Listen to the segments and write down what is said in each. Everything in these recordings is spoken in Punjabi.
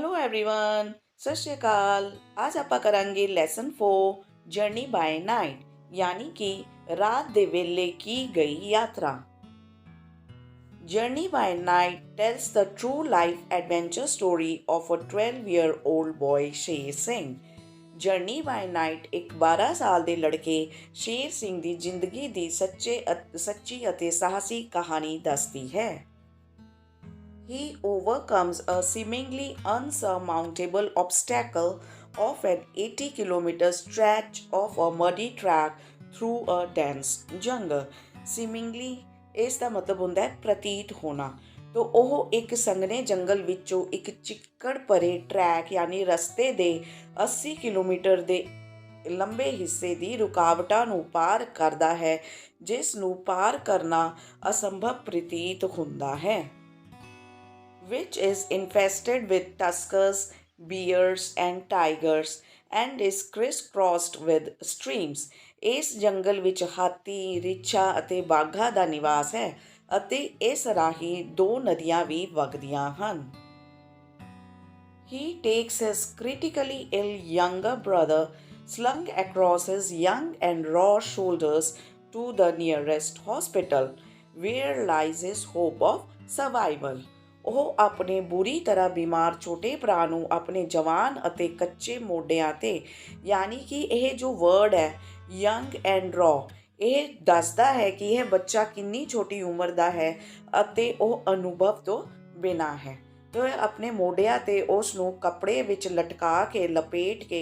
ਹੈਲੋ एवरीवन ਸਤਿ ਸ਼੍ਰੀ ਅਕਾਲ। ਅੱਜ ਆਪਾਂ ਕਰਾਂਗੇ ਲੈਸਨ 4 ਜਰਨੀ ਬਾय ਨਾਈਟ ਯਾਨੀ ਕਿ ਰਾਤ ਦੇ ਵੇਲੇ ਕੀ ਗਈ ਯਾਤਰਾ। Journey by Night tells the true life adventure story of a 12-year-old boy Sher Singh. Journey ਬਾय night ਇੱਕ 12 ਸਾਲ ਦੇ ਲੜਕੇ ਸ਼ੇਰ ਸਿੰਘ ਦੀ ਜ਼ਿੰਦਗੀ ਦੀ ਸੱਚੀ ਅਤੇ ਸਾਹਸੀ ਕਹਾਣੀ ਦੱਸਦੀ ਹੈ। He overcomes a seemingly unsurmountable obstacle of an 80-kilometer stretch of a muddy track through a dense jungle. Seemingly ਇਸ ਦਾ ਮਤਲਬ ਹੁੰਦਾ ਹੈ ਪ੍ਰਤੀਤ ਹੋਣਾ। ਤੋ ਉਹ ਇੱਕ ਸੰਘਣੇ ਜੰਗਲ ਵਿੱਚੋਂ ਇੱਕ ਚਿੱਕੜ ਭਰੇ ਟਰੈਕ ਯਾਨੀ ਰਸਤੇ ਦੇ 80 ਕਿਲੋਮੀਟਰ ਦੇ ਲੰਬੇ ਹਿੱਸੇ ਦੀ ਰੁਕਾਵਟਾਂ ਨੂੰ ਪਾਰ ਕਰਦਾ ਹੈ, ਜਿਸ ਨੂੰ ਪਾਰ ਕਰਨਾ ਅਸੰਭਵ ਪ੍ਰਤੀਤ ਹੁੰਦਾ ਹੈ। Which is infested with tuskers, bears and tigers and is crisscrossed with streams. ਇਸ ਜੰਗਲ ਵਿੱਚ ਹਾਥੀ, ਰਿੱਛਾਂ ਅਤੇ ਬਾਘਾਂ ਦਾ ਨਿਵਾਸ ਹੈ ਅਤੇ ਇਸ ਰਾਹੀਂ ਦੋ ਨਦੀਆਂ ਵੀ ਵਗਦੀਆਂ ਹਨ। He takes his critically ill younger brother slung across his young and raw shoulders to the nearest hospital, where lies his hope of survival. ਉਹ ਆਪਣੇ ਬੁਰੀ ਤਰ੍ਹਾਂ ਬਿਮਾਰ ਛੋਟੇ ਭਰਾ ਨੂੰ ਆਪਣੇ ਜਵਾਨ ਅਤੇ ਕੱਚੇ ਮੋਢਿਆਂ 'ਤੇ ਯਾਨੀ ਕਿ ਇਹ ਜੋ ਵਰਡ ਹੈ ਯੰਗ ਐਂਡ ਰॉ ਇਹ ਦੱਸਦਾ ਹੈ ਕਿ ਇਹ ਬੱਚਾ ਕਿੰਨੀ ਛੋਟੀ ਉਮਰ ਦਾ ਹੈ ਅਤੇ ਉਹ ਅਨੁਭਵ ਤੋਂ ਬਿਨਾਂ ਹੈ। ਤੇ ਆਪਣੇ ਮੋਢਿਆਂ 'ਤੇ ਉਸ ਨੂੰ ਕੱਪੜੇ ਵਿੱਚ ਲਟਕਾ ਕੇ ਲਪੇਟ ਕੇ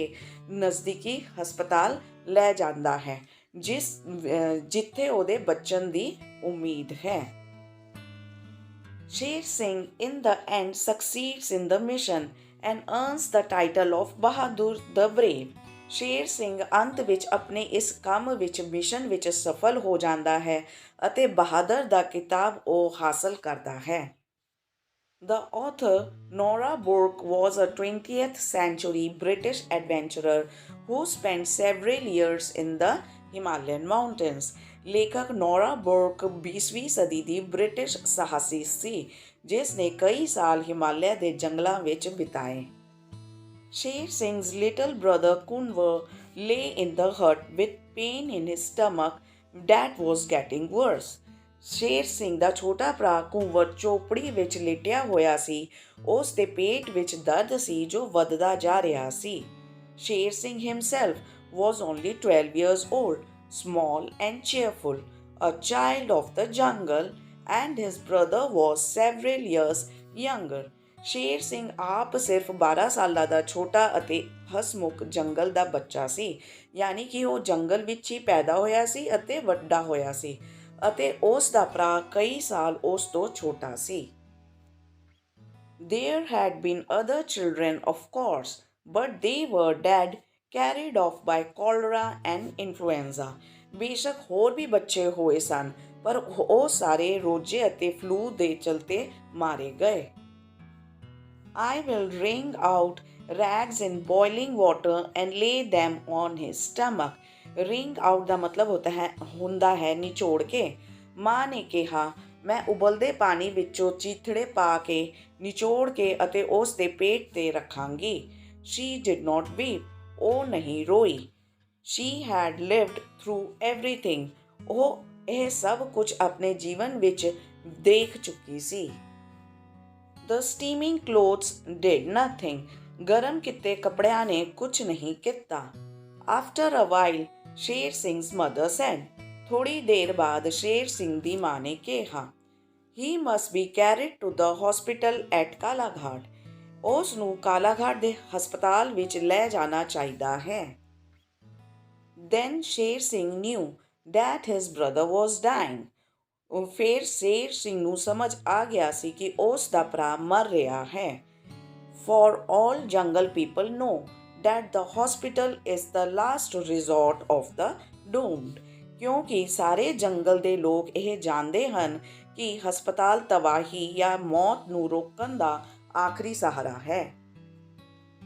ਨਜ਼ਦੀਕੀ ਹਸਪਤਾਲ ਲੈ ਜਾਂਦਾ ਹੈ ਜਿੱਥੇ ਉਹਦੇ ਬਚਣ ਦੀ ਉਮੀਦ ਹੈ। Sher Singh in the end succeeds in the mission and earns the title of Bahadur the Brave. Sher Singh ਅੰਤ ਵਿੱਚ ਆਪਣੇ ਇਸ ਕੰਮ ਵਿੱਚ ਮਿਸ਼ਨ ਵਿੱਚ ਸਫਲ ਹੋ ਜਾਂਦਾ ਹੈ ਅਤੇ ਬਹਾਦਰ ਦਾ ਖਿਤਾਬ ਉਹ ਹਾਸਲ ਕਰਦਾ ਹੈ। The author Nora Burke was a 20th century British adventurer who spent several years in the Himalayan mountains. ਲੇਖਕ ਨੋਰਾ ਬੁਰਕ 20ਵੀਂ ਸਦੀ ਦੀ ਬ੍ਰਿਟਿਸ਼ ਸਾਹਸੀ ਸੀ ਜਿਸ ਨੇ ਕਈ ਸਾਲ ਹਿਮਾਲਿਆ ਦੇ ਜੰਗਲਾਂ ਵਿੱਚ ਬਿਤਾਏ। ਸ਼ੇਰ ਸਿੰਘ's little brother Kunwar lay in the hut with pain in his stomach that was getting worse. Sher Singh ਦਾ ਛੋਟਾ ਭਰਾ ਕੁੰਵਰ ਚੋਪੜੀ ਵਿੱਚ ਲੇਟਿਆ ਹੋਇਆ ਸੀ। ਉਸ ਦੇ ਪੇਟ ਵਿੱਚ ਦਰਦ ਸੀ ਜੋ ਵੱਧਦਾ ਜਾ ਰਿਹਾ ਸੀ। Sher Singh himself was only 12 years old, small and cheerful, a child of the jungle, and his brother was several years younger. Sher Singh ਆਪ ਸਿਰਫ 12 ਸਾਲਾਂ ਦਾ ਛੋਟਾ ਅਤੇ ਹਸਮੁਖ ਜੰਗਲ ਦਾ ਬੱਚਾ ਸੀ ਯਾਨੀ ਕਿ ਉਹ ਜੰਗਲ ਵਿੱਚ ਹੀ ਪੈਦਾ ਹੋਇਆ ਸੀ ਅਤੇ ਵੱਡਾ ਹੋਇਆ ਸੀ ਅਤੇ ਉਸ ਦਾ ਭਰਾ ਕਈ ਸਾਲ ਉਸ ਤੋਂ ਛੋਟਾ ਸੀ। There had been other children of course, but they were dead, carried off by cholera and influenza. ਬੇਸ਼ੱਕ ਹੋਰ ਵੀ ਬੱਚੇ ਹੋਏ ਸਨ ਪਰ ਉਹ ਸਾਰੇ ਰੋਜ਼ੇ ਅਤੇ ਫਲੂ ਦੇ ਚਲਤੇ ਮਾਰੇ ਗਏ। I will wring out rags in boiling water and lay them on his stomach. Wring out ਦਾ ਮਤਲਬ ਹੁੰਦਾ ਹੈ ਨਿਚੋੜ ਕੇ। ਮਾਂ ਨੇ ਕਿਹਾ ਮੈਂ ਉਬਲਦੇ ਪਾਣੀ ਵਿੱਚੋਂ ਚੀਥੜੇ ਪਾ ਕੇ ਨਿਚੋੜ ਕੇ ਅਤੇ ਉਸ ਦੇ ਪੇਟ 'ਤੇ ਰੱਖਾਂਗੀ। She did not weep. ਉਹ ਨਹੀਂ ਰੋਈ। She had lived through everything. ਉਹ ਇਹ ਸਭ ਕੁਝ ਆਪਣੇ ਜੀਵਨ ਵਿੱਚ ਦੇਖ ਚੁੱਕੀ ਸੀ। The steaming clothes did nothing. ਗਰਮ ਕੀਤੇ ਕੱਪੜਿਆਂ ਨੇ ਕੁਝ ਨਹੀਂ ਕੀਤਾ। After a while, ਸ਼ੇਰ ਸਿੰਘ's mother said. ਥੋੜੀ ਦੇਰ ਬਾਅਦ ਸ਼ੇਰ ਸਿੰਘ ਦੀ ਮਾਂ ਨੇ ਕਿਹਾ He must be carried to the hospital at Kalaghat. ਉਸ ਨੂੰ ਕਾਲਾਘਾਟ ਦੇ ਹਸਪਤਾਲ ਵਿੱਚ ਲੈ ਜਾਣਾ ਚਾਹੀਦਾ ਹੈ। Then Sher Singh knew that his brother was dying. ਫਿਰ ਸ਼ੇਰ ਸਿੰਘ ਨੂੰ ਸਮਝ ਆ ਗਿਆ ਸੀ ਕਿ ਉਸ ਦਾ ਭਰਾ ਮਰ ਰਿਹਾ ਹੈ। For all jungle people know that the hospital is the last resort of the doomed. ਕਿਉਂਕਿ ਸਾਰੇ ਜੰਗਲ ਦੇ ਲੋਕ ਇਹ ਜਾਣਦੇ ਹਨ ਕਿ ਹਸਪਤਾਲ ਤਬਾਹੀ ਜਾਂ ਮੌਤ ਨੂੰ ਰੋਕਣ ਦਾ ਆਖਰੀ ਸਹਾਰਾ ਹੈ।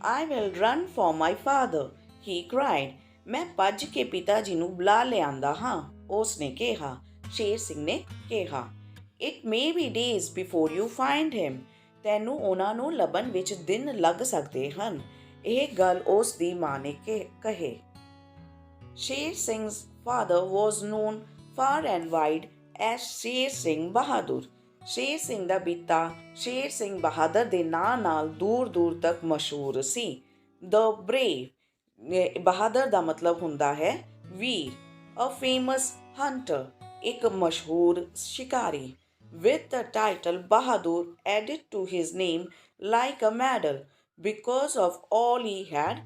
I will run for my father, he cried. ਮੈਂ ਭੱਜ ਕੇ ਪਿਤਾ ਜੀ ਨੂੰ ਬੁਲਾ ਲਿਆਂਦਾ ਹਾਂ, ਉਸ ਨੇ ਕਿਹਾ। ਸ਼ੇਰ ਸਿੰਘ ਨੇ ਕਿਹਾ It may be days before you find him. ਤੈਨੂੰ ਉਹਨਾਂ ਨੂੰ ਲੱਭਣ ਵਿੱਚ ਦਿਨ ਲੱਗ ਸਕਦੇ ਹਨ। ਇਹ ਗੱਲ ਉਸ ਦੀ ਮਾਂ ਨੇ ਕਹੇ। ਸ਼ੇਰ ਸਿੰਘ's father was known far and wide as Sher Singh Bahadur. Sher Singh ਦਾ ਪਿਤਾ ਸ਼ੇਰ ਸਿੰਘ ਬਹਾਦਰ ਦੇ ਨਾਂ ਨਾਲ ਦੂਰ ਦੂਰ ਤੱਕ ਮਸ਼ਹੂਰ ਸੀ। ਦ ਬਰੇਵ, ਬਹਾਦਰ ਦਾ ਮਤਲਬ ਹੁੰਦਾ ਹੈ ਵੀਰ। ਅ ਫੇਮਸ ਹੰਟਰ, ਇੱਕ ਮਸ਼ਹੂਰ ਸ਼ਿਕਾਰੀ। with the title Bahadur added to his name like a medal because of all he had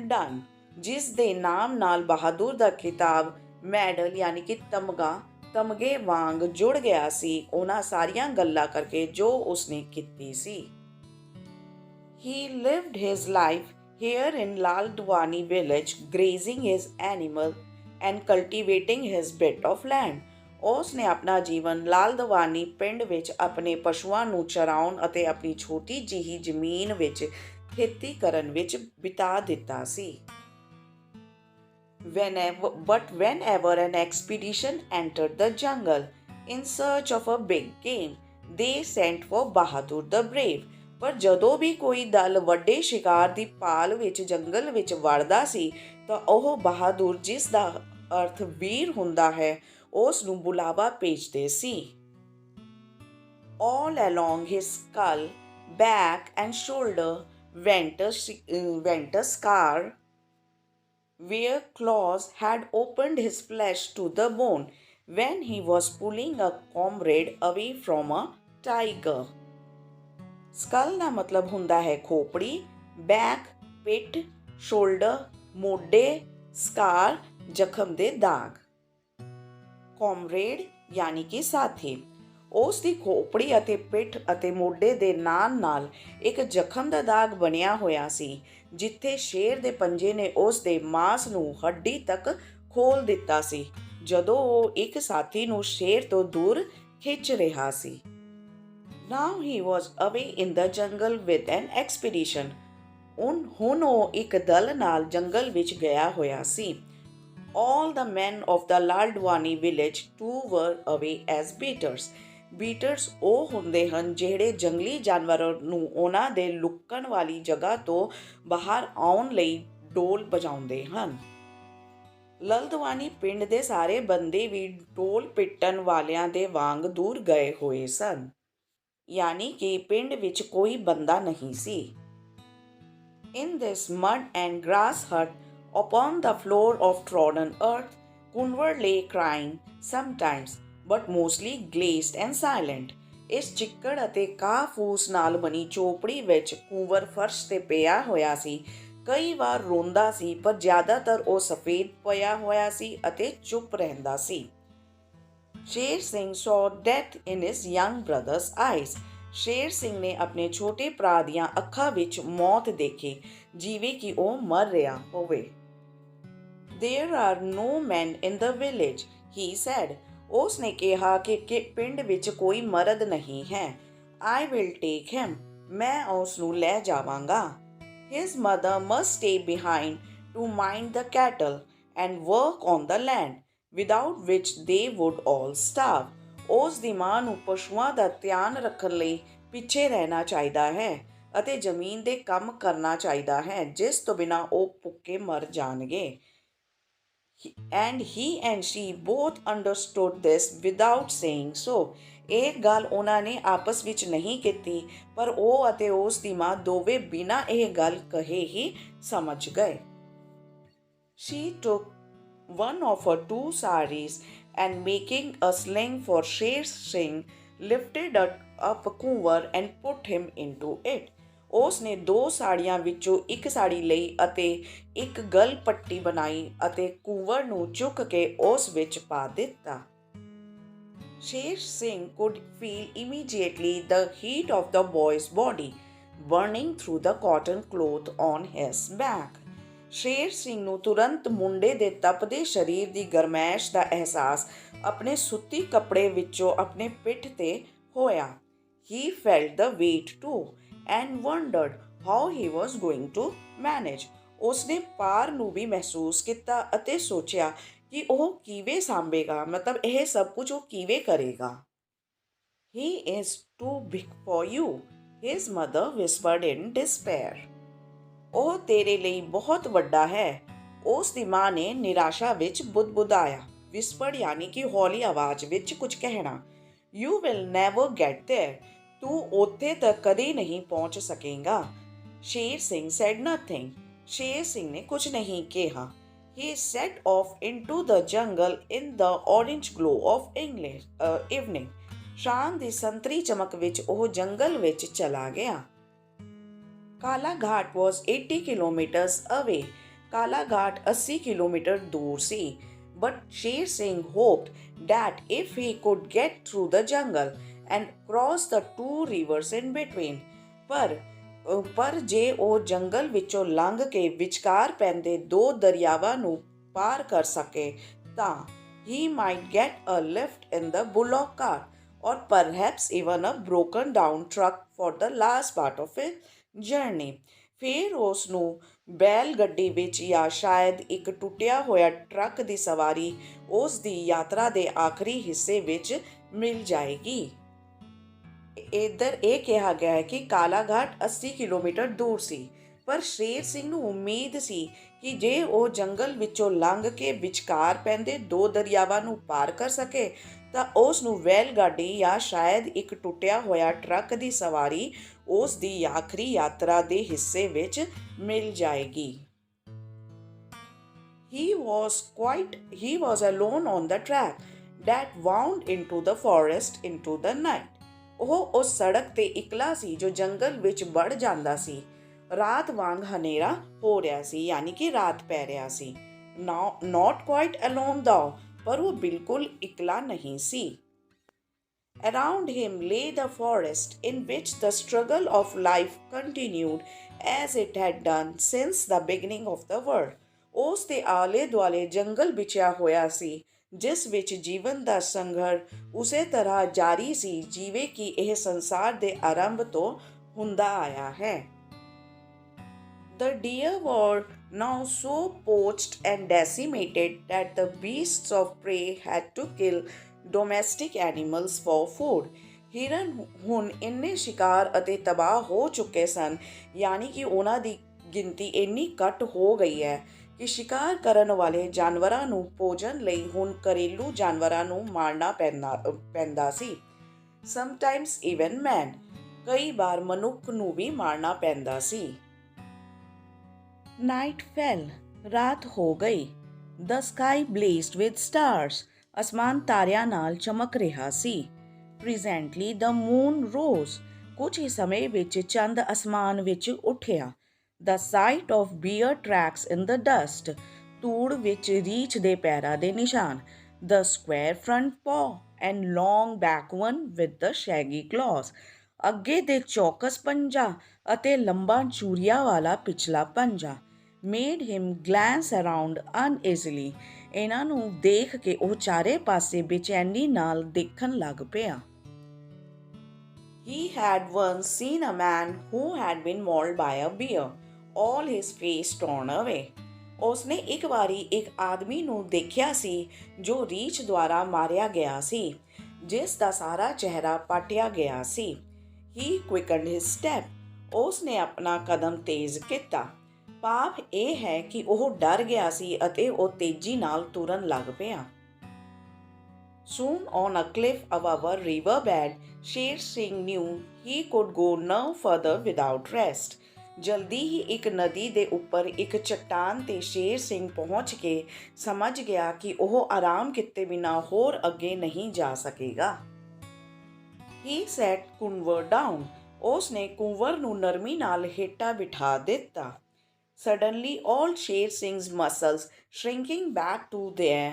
done, ਜਿਸ ਦੇ ਨਾਮ ਨਾਲ ਬਹਾਦੁਰ ਦਾ ਖਿਤਾਬ ਮੈਡਲ ਯਾਨੀ ਕਿ ਤਮਗੇ ਵਾਂਗ ਜੁੜ ਗਿਆ ਸੀ ਉਹਨਾਂ ਸਾਰੀਆਂ ਗੱਲਾਂ ਕਰਕੇ ਜੋ ਉਸਨੇ ਕੀਤੀ ਸੀ। He lived his life here in Laldwani village, grazing his animal and cultivating his bit of land. ਉਸ ਨੇ ਆਪਣਾ ਜੀਵਨ ਲਾਲਦਵਾਨੀ ਪਿੰਡ ਵਿੱਚ ਆਪਣੇ ਪਸ਼ੂਆਂ ਨੂੰ ਚਰਾਉਣ ਅਤੇ ਆਪਣੀ ਛੋਟੀ ਜਿਹੀ ਜ਼ਮੀਨ ਵਿੱਚ ਖੇਤੀ ਕਰਨ ਵਿੱਚ ਬਿਤਾ ਦਿੱਤਾ ਸੀ। Whenever an expedition entered the jungle in search of a big game, they sent for Bahadur the Brave. ਪਰ ਜਦੋਂ ਵੀ ਕੋਈ ਦਲ ਵੱਡੇ ਸ਼ਿਕਾਰ ਦੀ ਭਾਲ ਵਿੱਚ ਜੰਗਲ ਵਿੱਚ ਵੜਦਾ ਸੀ ਤਾਂ ਉਹ ਬਹਾਦੁਰ, ਜਿਸ ਦਾ ਅਰਥ ਵੀਰ ਹੁੰਦਾ ਹੈ, ਉਸ ਨੂੰ ਬੁਲਾਵਾ ਭੇਜਦੇ ਸੀ। All along his skull, back and shoulder went a scar where claws had opened his flesh to the bone when he was pulling a comrade away from a tiger. ਸਕਲ ਦਾ ਮਤਲਬ ਹੁੰਦਾ ਹੈ ਖੋਪੜੀ, ਬੈਕ ਪਿੱਠ, ਸ਼ੋਲਡਰ ਮੋਢੇ, ਸਕਾਰ ਜ਼ਖਮ ਦੇ ਦਾਗ। ਕੌਮਰੇਡ ਯਾਨੀ ਕਿ ਸਾਥੀ। ਉਸ ਦੀ ਖੋਪੜੀ ਅਤੇ ਪਿੱਠ ਅਤੇ ਮੋਢੇ ਦੇ ਨਾਲ ਇੱਕ ਜ਼ਖਮ ਦਾ ਦਾਗ ਬਣਿਆ ਹੋਇਆ ਸੀ ਜਿੱਥੇ ਸ਼ੇਰ ਦੇ ਪੰਜੇ ਨੇ ਉਸ ਦੇ ਮਾਂਸ ਨੂੰ ਹੱਡੀ ਤੱਕ ਖੋਲ ਦਿੱਤਾ ਸੀ ਜਦੋਂ ਉਹ ਇੱਕ ਸਾਥੀ ਨੂੰ ਸ਼ੇਰ ਤੋਂ ਦੂਰ ਖਿੱਚ ਰਿਹਾ ਸੀ। Now he was away in the jungle with an expedition. ਹੁਣ ਉਹ ਇੱਕ ਦਲ ਨਾਲ ਜੰਗਲ ਵਿੱਚ ਗਿਆ ਹੋਇਆ ਸੀ। All the men of the Laldwani village too were away as beaters. Beaters ਉਹ ਹੁੰਦੇ ਹਨ ਜਿਹੜੇ ਜੰਗਲੀ ਜਾਨਵਰਾਂ ਨੂੰ ਉਹਨਾਂ ਦੇ ਲੁਕਣ ਵਾਲੀ ਜਗ੍ਹਾ ਤੋਂ ਬਾਹਰ ਆਉਣ ਲਈ ਢੋਲ ਵਜਾਉਂਦੇ ਹਨ। ਲਲਦਵਾਨੀ ਪਿੰਡ ਦੇ ਸਾਰੇ ਬੰਦੇ ਵੀ ਢੋਲ ਪਿੱਟਣ ਵਾਲਿਆਂ ਦੇ ਵਾਂਗ ਦੂਰ ਗਏ ਹੋਏ ਸਨ, ਯਾਨੀ ਕਿ ਪਿੰਡ ਵਿੱਚ ਕੋਈ ਬੰਦਾ ਨਹੀਂ ਸੀ। In this mud and grass hut upon the floor of trodden earth, Kunwar lay crying sometimes, but mostly glazed and silent. ਇਸ ਚਿੱਕੜ ਅਤੇ ਘਾਹ ਫੂਸ ਨਾਲ ਬਣੀ ਚੋਪੜੀ ਵਿੱਚ ਕੁੰਵਰ ਫਰਸ਼ ਤੇ ਪਿਆ ਹੋਇਆ ਸੀ। ਕਈ ਵਾਰ ਰੋਂਦਾ ਸੀ ਪਰ ਜ਼ਿਆਦਾਤਰ ਉਹ ਸਫੇਦ ਪਿਆ ਹੋਇਆ ਸੀ ਅਤੇ ਚੁੱਪ ਰਹਿੰਦਾ ਸੀ। Sher Singh saw death in his young brother's eyes. Sher Singh ਨੇ ਆਪਣੇ ਛੋਟੇ ਭਰਾ ਦੀਆਂ ਅੱਖਾਂ ਵਿੱਚ ਮੌਤ ਦੇਖੀ ਜਿਵੇਂ ਕਿ ਉਹ ਮਰ ਰਿਹਾ ਹੋਵੇ। There are no men in the village, he said. ਉਸ ਨੇ ਕਿਹਾ ਕਿ ਪਿੰਡ ਵਿੱਚ ਕੋਈ ਮਰਦ ਨਹੀਂ ਹੈ। I will take him. ਮੈਂ ਉਸ ਨੂੰ ਲੈ ਜਾਵਾਂਗਾ। His mother must stay behind to mind the cattle and work on the land, without which they would all starve. ਉਸ ਦੀ ਮਾਂ ਨੂੰ ਪਸ਼ੂਆਂ ਦਾ ਧਿਆਨ ਰੱਖਣ ਲਈ ਪਿੱਛੇ ਰਹਿਣਾ ਚਾਹੀਦਾ ਹੈ ਅਤੇ ਜ਼ਮੀਨ ਦੇ ਕੰਮ ਕਰਨਾ ਚਾਹੀਦਾ ਹੈ ਜਿਸ ਤੋਂ ਬਿਨਾਂ ਉਹ ਭੁੱਖੇ ਮਰ ਜਾਣਗੇ। And he and she both understood this without saying so. ਇਹ ਗੱਲ ਉਹਨਾਂ ਨੇ ਆਪਸ ਵਿੱਚ ਨਹੀਂ ਕੀਤੀ ਪਰ ਉਹ ਅਤੇ ਉਸ ਦੀ ਮਾਂ ਦੋਵੇਂ ਬਿਨਾਂ ਇਹ ਗੱਲ ਕਹੇ ਹੀ ਸਮਝ ਗਏ। She took one of her 2 saris and making a sling for Sher Singh, lifted up Kunwar and put him into it. ਉਸ ਨੇ 2 ਸਾੜੀਆਂ ਵਿੱਚੋਂ ਇੱਕ ਸਾੜੀ ਲਈ ਅਤੇ ਇੱਕ ਗਲ ਪੱਟੀ ਬਣਾਈ ਅਤੇ ਕੁੰਵਰ ਨੂੰ ਚੁੱਕ ਕੇ ਉਸ ਵਿੱਚ ਪਾ ਦਿੱਤਾ। Sher Singh could feel immediately the heat of the boy's body burning through the cotton cloth on his back. Sher Singh ਨੂੰ ਤੁਰੰਤ ਮੁੰਡੇ ਦੇ ਤਪਦੇ ਸਰੀਰ ਦੀ ਗਰਮੈਸ਼ ਦਾ ਅਹਿਸਾਸ ਆਪਣੇ ਸੂਤੀ ਕੱਪੜੇ ਵਿੱਚੋਂ ਆਪਣੇ ਪਿੱਠ ਤੇ ਹੋਇਆ। He felt the weight too and wondered how he was going to manage. ਉਸਨੇ ਭਾਰ ਨੂੰ ਵੀ ਮਹਿਸੂਸ ਕੀਤਾ ਅਤੇ ਸੋਚਿਆ ਕਿ ਉਹ ਕਿਵੇਂ ਸਾਂਭੇਗਾ, ਮਤਲਬ ਇਹ ਸਭ ਕੁਝ ਉਹ ਕਿਵੇਂ ਕਰੇਗਾ। He is too big for you, His mother whispered in despair. ਉਹ ਤੇਰੇ ਲਈ ਬਹੁਤ ਵੱਡਾ ਹੈ, ਉਸ ਦੀ ਮਾਂ ਨੇ ਨਿਰਾਸ਼ਾ ਵਿੱਚ ਬੁਦਬੁਦਾਇਆ। ਵਿਸਪਰਡ ਯਾਨੀ ਕਿ ਹੌਲੀ ਆਵਾਜ਼ ਵਿੱਚ ਕੁਝ ਕਹਿਣਾ। You will never get there, ਤੂੰ ਉੱਥੇ ਤੱਕ ਕਦੇ ਨਹੀਂ ਪਹੁੰਚ ਸਕੇਗਾ। ਸ਼ੇਰ ਸਿੰਘ ਸੈਡ ਨਥਿੰਗ, ਸ਼ੇਰ ਸਿੰਘ ਨੇ ਕੁਝ ਨਹੀਂ ਕਿਹਾ। He set off into the jungle in the orange glow of evening. ਸ਼ਾਮ ਦੀ ਸੰਤਰੀ ਚਮਕ ਵਿੱਚ ਉਹ ਜੰਗਲ ਵਿੱਚ ਚਲਾ ਗਿਆ। ਕਾਲਾ ਘਾਟ was 80 kilometers away. ਕਾਲਾ ਘਾਟ 80 ਕਿਲੋਮੀਟਰ ਦੂਰ ਸੀ। But Sher Singh hoped that if he could get through the jungle and cross the two rivers in between, ਪਰ ਜੇ ਉਹ ਜੰਗਲ ਵਿੱਚੋਂ ਲੰਘ ਕੇ ਵਿਚਕਾਰ ਪੈਂਦੇ ਦੋ ਦਰਿਆਵਾਂ ਨੂੰ ਪਾਰ ਕਰ ਸਕੇ ਤਾਂ he might get a lift in the bullock cart or perhaps even a broken down truck for the last part of his journey. ਫਿਰ ਉਸ ਨੂੰ ਬੈਲ ਗੱਡੀ ਵਿੱਚ ਜਾਂ ਸ਼ਾਇਦ ਇੱਕ ਟੁੱਟਿਆ ਹੋਇਆ ਟਰੱਕ ਦੀ ਸਵਾਰੀ ਉਸ ਦੀ ਯਾਤਰਾ ਦੇ ਆਖਰੀ ਹਿੱਸੇ ਵਿੱਚ ਮਿਲ ਜਾਏਗੀ। ਇੱਧਰ ਇਹ ਕਿਹਾ ਗਿਆ ਹੈ ਕਿ ਕਾਲਾ ਘਾਟ 80 ਕਿਲੋਮੀਟਰ ਦੂਰ ਸੀ, ਪਰ ਸ਼ੇਰ ਸਿੰਘ ਨੂੰ ਉਮੀਦ ਸੀ ਕਿ ਜੇ ਉਹ ਜੰਗਲ ਵਿੱਚੋਂ ਲੰਘ ਕੇ ਵਿਚਕਾਰ ਪੈਂਦੇ ਦੋ ਦਰਿਆਵਾਂ ਨੂੰ ਪਾਰ ਕਰ ਸਕੇ ਤਾਂ ਉਸ ਨੂੰ ਵੈਲ ਗੱਡੀ ਜਾਂ ਸ਼ਾਇਦ ਇੱਕ ਟੁੱਟਿਆ ਹੋਇਆ ਟਰੱਕ ਦੀ ਸਵਾਰੀ ਉਸ ਦੀ ਆਖਰੀ ਯਾਤਰਾ ਦੇ ਹਿੱਸੇ ਵਿੱਚ ਮਿਲ ਜਾਏਗੀ। He was alone on the track that wound into the forest into the night. ਉਹ ਉਸ ਸੜਕ ਤੇ ਇਕਲਾ ਸੀ ਜੋ ਜੰਗਲ ਵਿੱਚ ਵੜ ਜਾਂਦਾ ਸੀ। ਰਾਤ ਵਾਂਗ ਹਨੇਰਾ ਹੋ ਰਿਹਾ ਸੀ, ਯਾਨੀ ਕਿ ਰਾਤ ਪੈ ਰਿਹਾ ਸੀ। Not quite alone though, ਪਰ ਉਹ ਬਿਲਕੁਲ ਇਕਲਾ ਨਹੀਂ ਸੀ। Around him lay the forest in which the struggle of life continued as it had done since the beginning of the world. ਉਸ ਦੇ ਆਲੇ ਦੁਆਲੇ ਜੰਗਲ ਵਿਛਿਆ ਹੋਇਆ ਸੀ, ਜਿਸ ਵਿੱਚ ਜੀਵਨ ਦਾ ਸੰਘਰਸ਼ ਉਸੇ ਤਰ੍ਹਾਂ ਜਾਰੀ ਸੀ ਜਿਵੇਂ ਕਿ ਇਹ ਸੰਸਾਰ ਦੇ ਆਰੰਭ ਤੋਂ ਹੁੰਦਾ ਆਇਆ ਹੈ। The deer were now so poached and decimated that the beasts of prey had to kill domestic animals for food. ਹਿਰਨ ਹੁਣ ਇੰਨੇ ਸ਼ਿਕਾਰ ਅਤੇ ਤਬਾਹ ਹੋ ਚੁੱਕੇ ਸਨ, ਯਾਨੀ ਕਿ ਉਹਨਾਂ ਦੀ ਗਿਣਤੀ ਇੰਨੀ ਘੱਟ ਹੋ ਗਈ ਹੈ ਕਿ ਸ਼ਿਕਾਰ ਕਰਨ ਵਾਲੇ ਜਾਨਵਰਾਂ ਨੂੰ ਭੋਜਨ ਲਈ ਹੁਣ ਘਰੇਲੂ ਜਾਨਵਰਾਂ ਨੂੰ ਮਾਰਨਾ ਪੈਂਦਾ ਸੀ। Sometimes even man, ਕਈ ਵਾਰ ਮਨੁੱਖ ਨੂੰ ਵੀ ਮਾਰਨਾ ਪੈਂਦਾ ਸੀ। Night fell, ਰਾਤ ਹੋ ਗਈ। The sky blazed with stars, ਅਸਮਾਨ ਤਾਰਿਆਂ ਨਾਲ ਚਮਕ ਰਿਹਾ ਸੀ। Presently the moon rose, ਕੁਝ ਹੀ ਸਮੇਂ ਵਿੱਚ ਚੰਦ ਅਸਮਾਨ ਵਿੱਚ ਉੱਠਿਆ। The sight of bear tracks in the dust, ਧੂੜ ਵਿੱਚ ਰੀਛ ਦੇ ਪੈਰਾਂ ਦੇ ਨਿਸ਼ਾਨ। The square front paw and long back one with the shaggy claws, ਅੱਗੇ ਦੇ ਚੌਕਸ ਪੰਜਾ ਅਤੇ ਲੰਬਾ ਚੂਰੀਆਂ ਵਾਲਾ ਪਿਛਲਾ ਪੰਜਾ। Made him glance around uneasily, ਇਹਨਾਂ ਨੂੰ ਦੇਖ ਕੇ ਉਹ ਚਾਰੇ ਪਾਸੇ ਬੇਚੈਨੀ ਨਾਲ ਦੇਖਣ ਲੱਗ ਪਿਆ। He had once seen a man who had been mauled by a bear, all his face torn away. ਉਸਨੇ ਇੱਕ ਵਾਰੀ ਇੱਕ ਆਦਮੀ ਨੂੰ ਦੇਖਿਆ ਸੀ ਜੋ ਰੀਛ ਦੁਆਰਾ ਮਾਰਿਆ ਗਿਆ ਸੀ, ਜਿਸ ਦਾ ਸਾਰਾ ਚਿਹਰਾ ਪਾਟਿਆ ਗਿਆ ਸੀ। He quickened his step, ਉਸਨੇ ਆਪਣਾ ਕਦਮ ਤੇਜ਼ ਕੀਤਾ। ਭਾਵ ਇਹ ਹੈ ਕਿ ਉਹ ਡਰ ਗਿਆ ਸੀ ਅਤੇ ਉਹ ਤੇਜ਼ੀ ਨਾਲ ਤੁਰਨ ਲੱਗ ਪਿਆ। Soon on a cliff above a river bed, Sher Singh knew he could go no further without rest. ਜਲਦੀ ਹੀ ਇੱਕ ਨਦੀ ਦੇ ਉੱਪਰ ਇੱਕ ਚੱਟਾਨ ਤੇ ਸ਼ੇਰ ਸਿੰਘ ਪਹੁੰਚ ਕੇ ਸਮਝ ਗਿਆ ਕਿ ਉਹ ਆਰਾਮ ਕੀਤੇ ਬਿਨਾਂ ਹੋਰ ਅੱਗੇ ਨਹੀਂ ਜਾ ਸਕੇਗਾ। He set Kunwar down. ਉਸਨੇ ਕੁੰਵਰ ਨੂੰ ਨਰਮੀ ਨਾਲ ਹੇਠਾਂ ਬਿਠਾ ਦਿੱਤਾ। Suddenly all Sher Singh's muscles shrinking back to their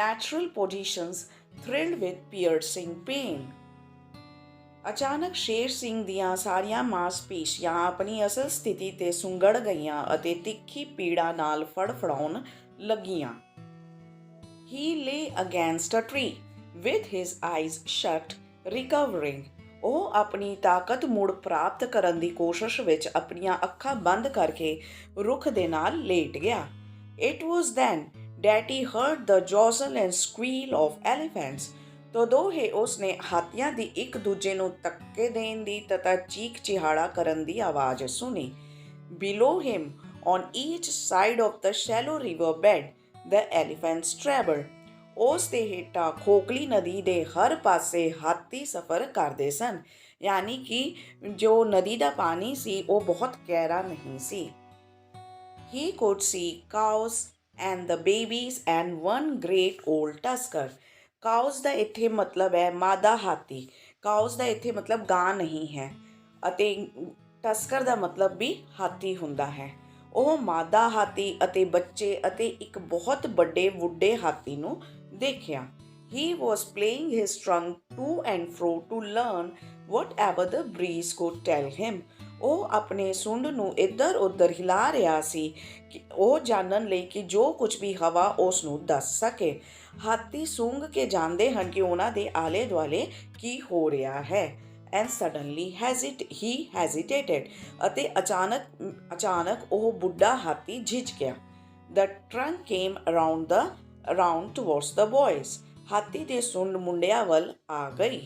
natural positions thrilled with piercing pain. ਅਚਾਨਕ ਸ਼ੇਰ ਸਿੰਘ ਦੀਆਂ ਸਾਰੀਆਂ ਮਾਸਪੇਸ਼ੀਆਂ ਆਪਣੀ ਅਸਲ ਸਥਿਤੀ ਤੇ ਸੁੰਗੜ ਗਈਆਂ ਅਤੇ ਤਿੱਖੀ ਪੀੜਾ ਨਾਲ ਫੜਫੜਾਉਣ ਲੱਗੀਆਂ। He lay against a tree with his eyes shut, recovering. ਉਹ ਆਪਣੀ ਤਾਕਤ ਮੁੜ ਪ੍ਰਾਪਤ ਕਰਨ ਦੀ ਕੋਸ਼ਿਸ਼ ਵਿੱਚ ਆਪਣੀਆਂ ਅੱਖਾਂ ਬੰਦ ਕਰਕੇ ਰੁੱਖ ਦੇ ਨਾਲ ਲੇਟ ਗਿਆ। It was then that he heard the jostle and squeal of elephants. ਤਦੋਂ ਹੀ ਉਸਨੇ ਹਾਥੀਆਂ ਦੀ ਇੱਕ ਦੂਜੇ ਨੂੰ ਧੱਕੇ ਦੇਣ ਦੀ ਤਥਾ ਚੀਕ ਚਿਹਾੜਾ ਕਰਨ ਦੀ ਆਵਾਜ਼ ਸੁਣੀ। Below him, on each side of the shallow river bed, the elephants traveled. ਉਸ ਦੇ ਹੇਠਾਂ ਖੋਖਲੀ ਨਦੀ ਦੇ ਹਰ ਪਾਸੇ ਹਾਥੀ ਸਫ਼ਰ ਕਰਦੇ ਸਨ, ਯਾਨੀ ਕਿ ਜੋ ਨਦੀ ਦਾ ਪਾਣੀ ਸੀ ਉਹ ਬਹੁਤ ਗਹਿਰਾ ਨਹੀਂ ਸੀ। He could see cows and the babies and one great old tusker. Cows ਦਾ ਇੱਥੇ ਮਤਲਬ ਹੈ ਮਾਦਾ ਹਾਥੀ। Cows ਦਾ ਇੱਥੇ ਮਤਲਬ ਗਾਂ ਨਹੀਂ ਹੈ ਅਤੇ ਟਸਕਰ ਦਾ ਮਤਲਬ ਵੀ ਹਾਥੀ ਹੁੰਦਾ ਹੈ। ਉਹ ਮਾਦਾ ਹਾਥੀ ਅਤੇ ਬੱਚੇ ਅਤੇ ਇੱਕ ਬਹੁਤ ਵੱਡੇ ਬੁੱਢੇ ਹਾਥੀ ਨੂੰ ਦੇਖਿਆ। He was playing his trunk to and fro to learn whatever the breeze could tell him. ਉਹ ਆਪਣੇ ਸੁੰਡ ਨੂੰ ਇੱਧਰ ਉੱਧਰ ਹਿਲਾ ਰਿਹਾ ਸੀ ਕਿ ਉਹ ਜਾਣਨ ਲਈ ਕਿ ਜੋ ਕੁਝ ਵੀ ਹਵਾ ਉਸ ਨੂੰ ਦੱਸ ਸਕੇ। ਹਾਥੀ ਸੂੰਘ ਕੇ ਜਾਣਦੇ ਹਨ ਕਿ ਉਹਨਾਂ ਦੇ ਆਲੇ ਦੁਆਲੇ ਕੀ ਹੋ ਰਿਹਾ ਹੈ। And suddenly he hesitated. ਅਤੇ ਅਚਾਨਕ ਉਹ ਬੁੱਢਾ ਹਾਥੀ ਝਿੱਜ ਗਿਆ। The trunk came around towards the boys. ਹਾਥੀ ਦੇ ਸੁੰਡ ਮੁੰਡਿਆਂ ਵੱਲ ਆ ਗਈ,